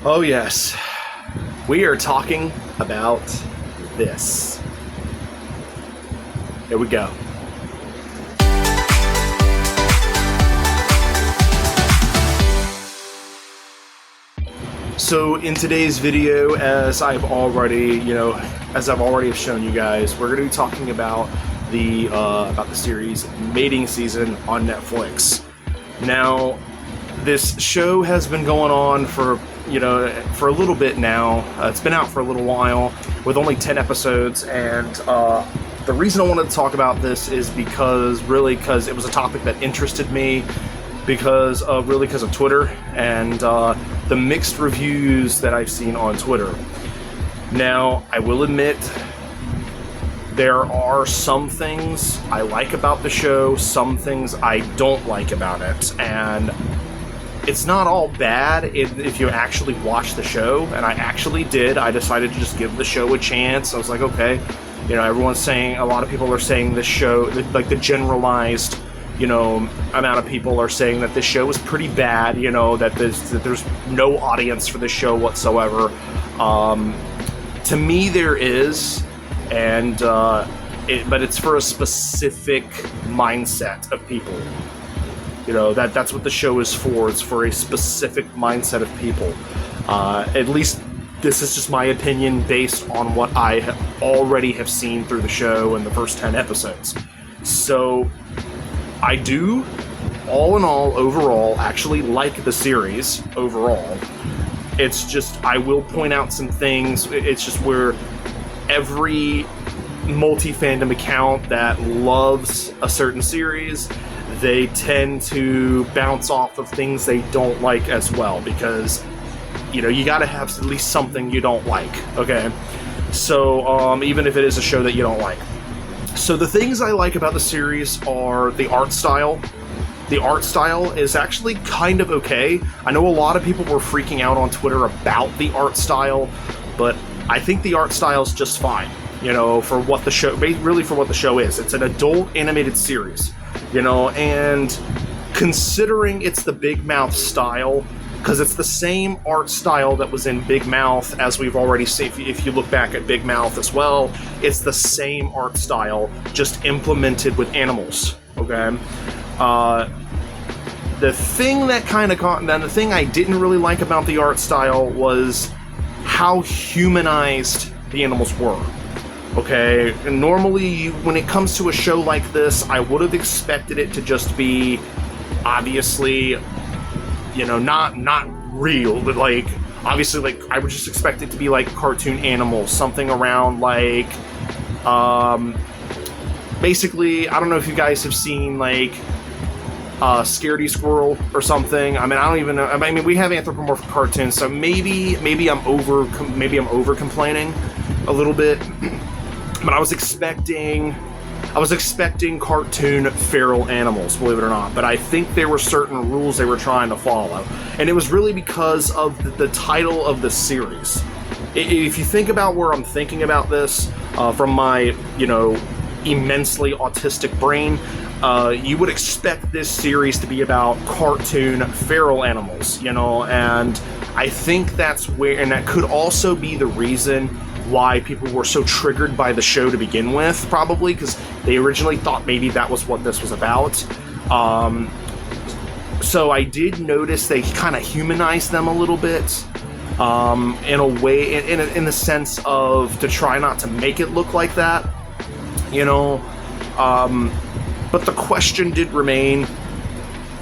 Oh, yes. We are talking about this. Here we go. So in today's video, as I've already have shown you guys, we're going to be talking about the series Mating Season on Netflix. Now, this show has been going on for a little bit now. It's been out for a little while with only 10 episodes, and the reason I wanted to talk about this is because it was a topic that interested me because of Twitter and the mixed reviews that I've seen on Twitter. Now, I will admit, there are some things I like about the show, some things I don't like about it, and it's not all bad if you actually watch the show, and I actually did. I decided to just give the show a chance. I was like, okay, a lot of people are saying this show, like the generalized, amount of people are saying that this show is pretty bad, that there's no audience for this show whatsoever. To me, there is. But it's for a specific mindset of people. That's what the show is for. It's for a specific mindset of people. At least this is just my opinion based on what I already have seen through the show in the first 10 episodes. So I do, all in all, overall, actually like the series overall. It's just, I will point out some things. It's just where every multi-fandom account that loves a certain series, they tend to bounce off of things they don't like as well, because you gotta have at least something you don't like, okay? So even if it is a show that you don't like. So the things I like about the series are the art style. The art style is actually kind of okay. I know a lot of people were freaking out on Twitter about the art style, but I think the art style is just fine, for what the show is. It's an adult animated series, and considering it's the Big Mouth style, because it's the same art style that was in Big Mouth, as we've already seen. If you look back at Big Mouth as well, it's the same art style, just implemented with animals, okay? The thing the thing I didn't really like about the art style was how humanized the animals were. Okay, and normally when it comes to a show like this, I would have expected it to just be, obviously, not real, but obviously, I would just expect it to be like cartoon animals, something around basically, I don't know if you guys have seen Scaredy Squirrel or something. I mean, I don't even know. I mean, we have anthropomorphic cartoons, so maybe I'm over complaining a little bit. But I was expecting cartoon feral animals, believe it or not. But I think there were certain rules they were trying to follow, and it was really because of the title of the series. If you think about where I'm thinking about this from my immensely autistic brain, you would expect this series to be about cartoon feral animals, and I think that's where, and that could also be the reason why people were so triggered by the show to begin with, probably, because they originally thought maybe that was what this was about. So I did notice they kind of humanized them a little bit, in a way, in the sense of to try not to make it look like that, but the question did remain,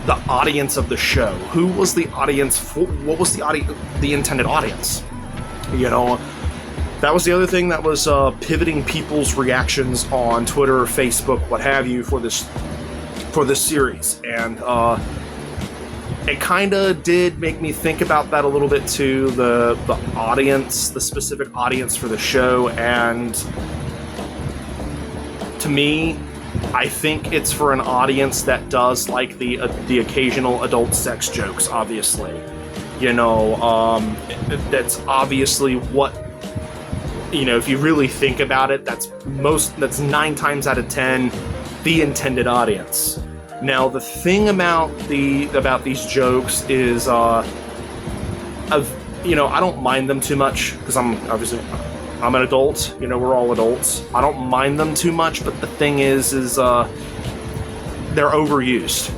the audience of the show. Who was the audience for? What was the intended audience? That was the other thing that was pivoting people's reactions on Twitter, Facebook, what have you, for this series. And it kind of did make me think about that a little bit too, the audience, the specific audience for the show. And to me, I think it's for an audience that does like the occasional adult sex jokes, obviously. That's obviously what, if you really think about it, that's 9 times out of 10 the intended audience. Now, the thing about these jokes is, I don't mind them too much because I'm an adult. We're all adults. I don't mind them too much, but the thing is they're overused.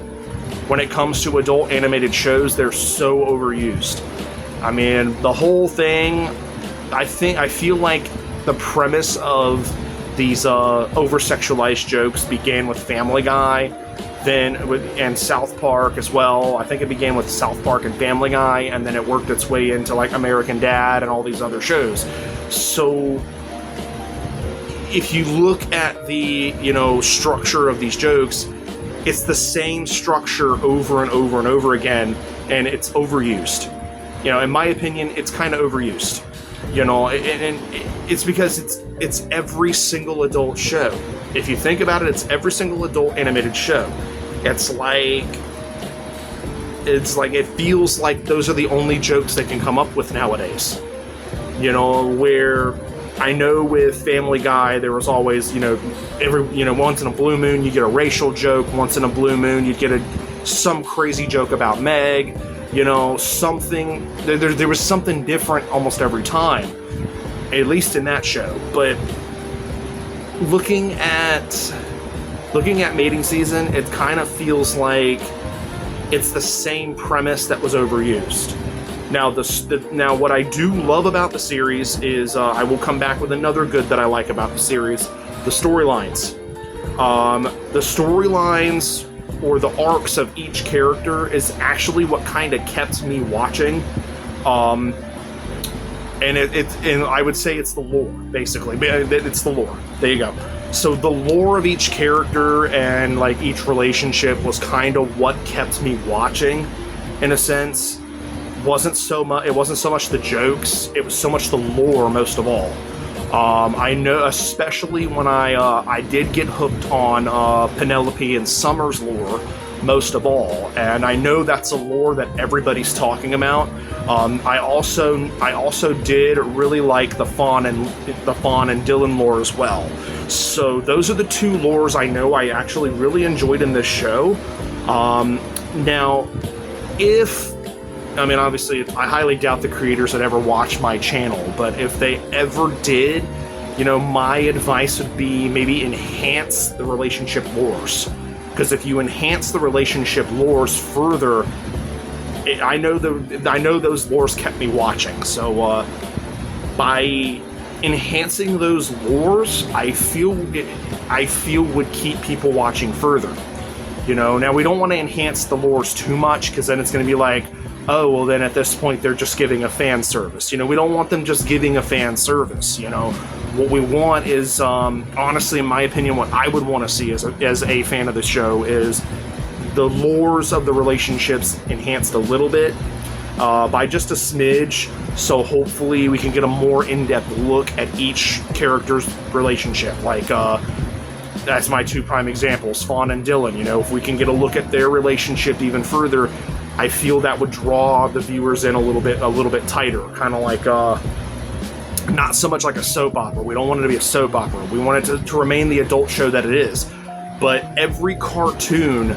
When it comes to adult animated shows, they're so overused. I mean, the whole thing, I feel like the premise of these over-sexualized jokes began with Family Guy, and South Park as well. I think it began with South Park and Family Guy, and then it worked its way into like American Dad and all these other shows. So if you look at the, structure of these jokes, it's the same structure over and over and over again, and it's overused. In my opinion, it's kind of overused. And it's because it's every single adult show. If you think about it, it's every single adult animated show. It's like it feels like those are the only jokes they can come up with nowadays. Where I know with Family Guy there was always, once in a blue moon you get a racial joke, once in a blue moon you'd get some crazy joke about Meg. Something, there was something different almost every time, at least in that show. But looking at Mating Season, it kind of feels like it's the same premise that was overused. Now, now what I do love about the series is, I will come back with another good that I like about the series, the storylines. The storylines, or the arcs of each character, is actually what kind of kept me watching. And and I would say it's the lore, basically. It's the lore. There you go. So the lore of each character and like each relationship was kind of what kept me watching, in a sense. It wasn't so much the jokes, it was so much the lore most of all. I know, especially when I did get hooked on Penelope and Summer's lore most of all, and I know that's a lore that everybody's talking about. I also did really like the Fawn and Dylan lore as well. So those are the two lores I know I actually really enjoyed in this show. Now, obviously, I highly doubt the creators would ever watch my channel, but if they ever did, my advice would be maybe enhance the relationship lores. Because if you enhance the relationship lores further, I know those lores kept me watching. So by enhancing those lores, I feel would keep people watching further. Now we don't want to enhance the lores too much, because then it's going to be like, oh, well then at this point they're just giving a fan service. We don't want them just giving a fan service. What we want is, honestly, in my opinion, what I would want to see as a fan of the show is the lores of the relationships enhanced a little bit, by just a smidge, so hopefully we can get a more in-depth look at each character's relationship. Like, that's my two prime examples, Fawn and Dylan. If we can get a look at their relationship even further, I feel that would draw the viewers in a little bit tighter, kind of like not so much like a soap opera. We don't want it to be a soap opera. We want it to remain the adult show that it is. But every cartoon,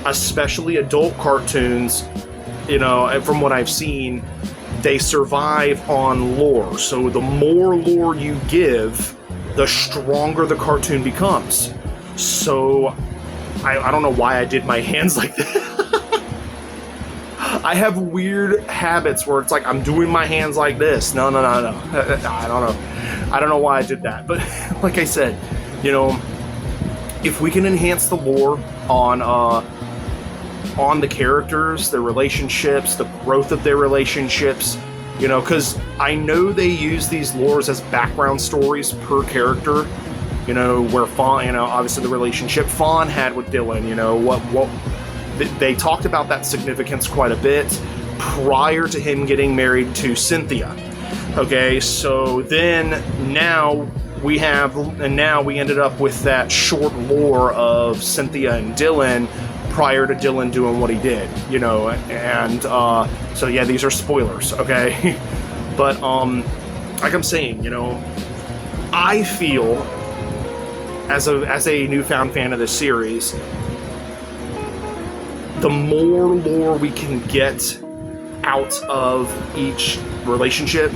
especially adult cartoons, from what I've seen, they survive on lore. So the more lore you give, the stronger the cartoon becomes. So I don't know why I did my hands like that. I have weird habits where it's like I'm doing my hands like this. No. I don't know why I did that. But like I said, if we can enhance the lore on the characters, their relationships, the growth of their relationships, because I know they use these lores as background stories per character. Where Fawn, obviously the relationship Fawn had with Dylan, what they talked about that significance quite a bit prior to him getting married to Cynthia. Okay, so then now we ended up with that short lore of Cynthia and Dylan prior to Dylan doing what he did, and so yeah, these are spoilers, okay? But like I'm saying, I feel as a newfound fan of this series, the more lore we can get out of each relationship,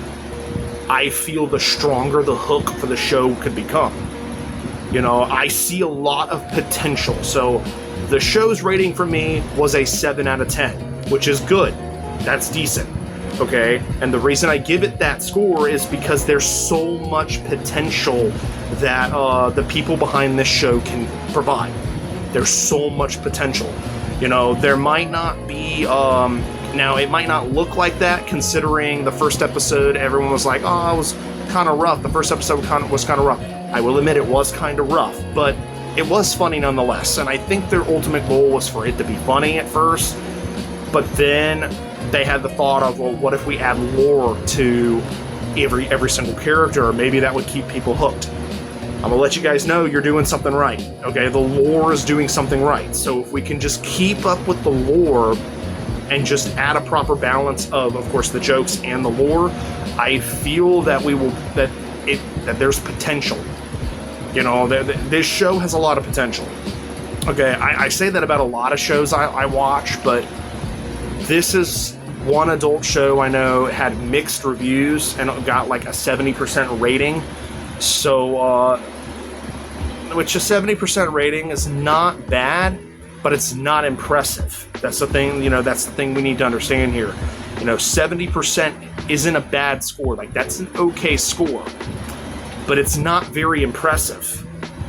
I feel the stronger the hook for the show could become. You know, I see a lot of potential. So the show's rating for me was a 7 out of 10, which is good. That's decent. Okay? And the reason I give it that score is because there's so much potential that the people behind this show can provide. There's so much potential. You know, there might not be... now, it might not look like that, considering the first episode, everyone was like, oh, it was kind of rough. The first episode was kind of rough. I will admit it was kind of rough, but it was funny nonetheless. And I think their ultimate goal was for it to be funny at first, but then they had the thought of, well, what if we add lore to every single character? Or maybe that would keep people hooked. I'm gonna let you guys know you're doing something right. Okay, the lore is doing something right. So if we can just keep up with the lore and just add a proper balance of course, the jokes and the lore, I feel that that there's potential. You know, this show has a lot of potential. Okay, I say that about a lot of shows I watch, but this is one adult show I know had mixed reviews and got like a 70% rating. So, which a 70% rating is not bad, but it's not impressive. That's the thing, you know, that's the thing we need to understand here. You know, 70% isn't a bad score. Like, that's an okay score, but it's not very impressive.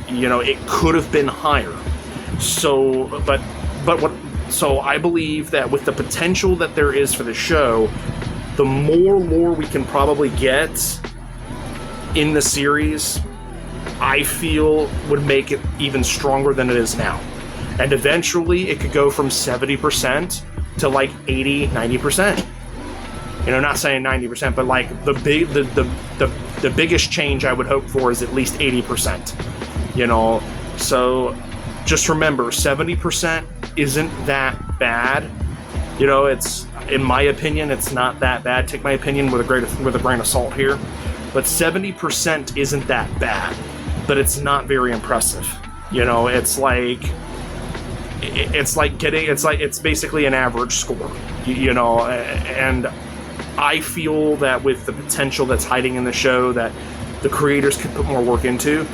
You know, it could have been higher. So, so I believe that with the potential that there is for the show, the more lore we can probably get in the series, I feel would make it even stronger than it is now. And eventually it could go from 70% to like 80, 90%. You know, not saying 90%, but like the biggest change I would hope for is at least 80%. You know, so just remember, 70% isn't that bad. You know, it's, in my opinion, it's not that bad. Take my opinion with a grain of salt here. But 70% isn't that bad, but it's not very impressive. You know, it's basically an average score, you know, and I feel that with the potential that's hiding in the show that the creators could put more work into,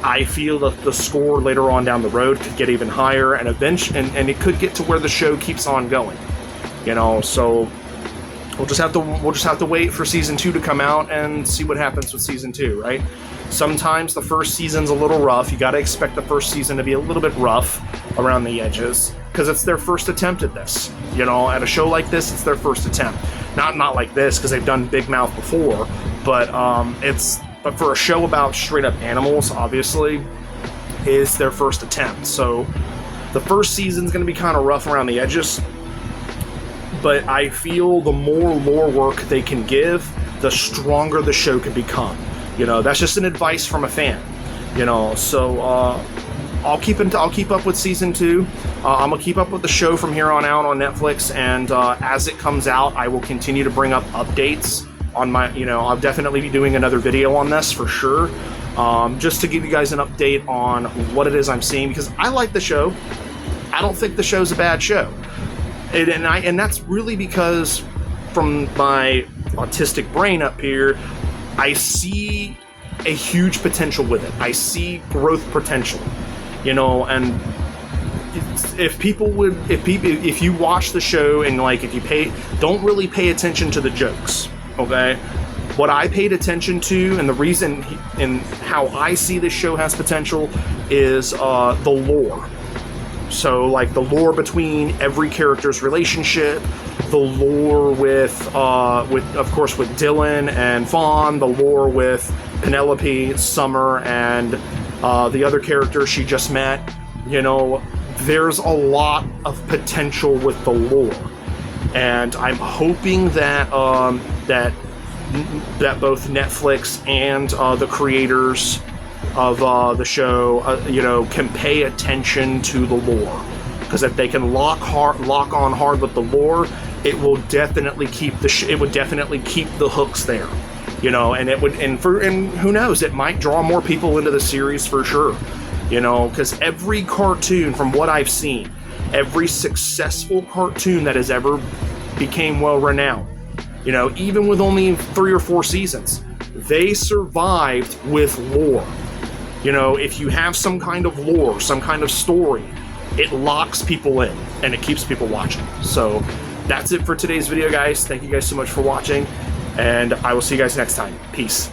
I feel that the score later on down the road could get even higher, and eventually, and it could get to where the show keeps on going, you know. So we'll just have to wait for season 2 to come out and see what happens with season 2, right? Sometimes the first season's a little rough. You got to expect the first season to be a little bit rough around the edges because it's their first attempt at this. You know, at a show like this, it's their first attempt. Not like this because they've done Big Mouth before, but but for a show about straight up animals, obviously, is their first attempt. So the first season's going to be kind of rough around the edges, but I feel the more lore work they can give, the stronger the show can become. You know, that's just an advice from a fan. You know, so I'll keep up with season 2. I'm gonna keep up with the show from here on out on Netflix, and as it comes out, I will continue to bring up updates on my. You know, I'll definitely be doing another video on this for sure, just to give you guys an update on what it is I'm seeing, because I like the show. I don't think the show's a bad show, and that's really because from my autistic brain up here, I see a huge potential with it. I see growth potential, you know, and if you watch the show and like, don't really pay attention to the jokes, okay? What I paid attention to, and the reason and how I see this show has potential is the lore. So like the lore between every character's relationship, the lore with of course with Dylan and Vaughn, the lore with Penelope, Summer, and the other character she just met. You know, there's a lot of potential with the lore, and I'm hoping that that both Netflix and the creators of the show, you know, can pay attention to the lore, because if they can lock on hard with the lore, it will definitely keep the hooks there, you know, and who knows, it might draw more people into the series for sure, you know, because every cartoon, from what I've seen, every successful cartoon that has ever became well renowned. You know, even with only 3 or 4 seasons, they survived with lore. You know, if you have some kind of lore, some kind of story, it locks people in and it keeps people watching. So that's it for today's video, guys. Thank you guys so much for watching, and I will see you guys next time. Peace.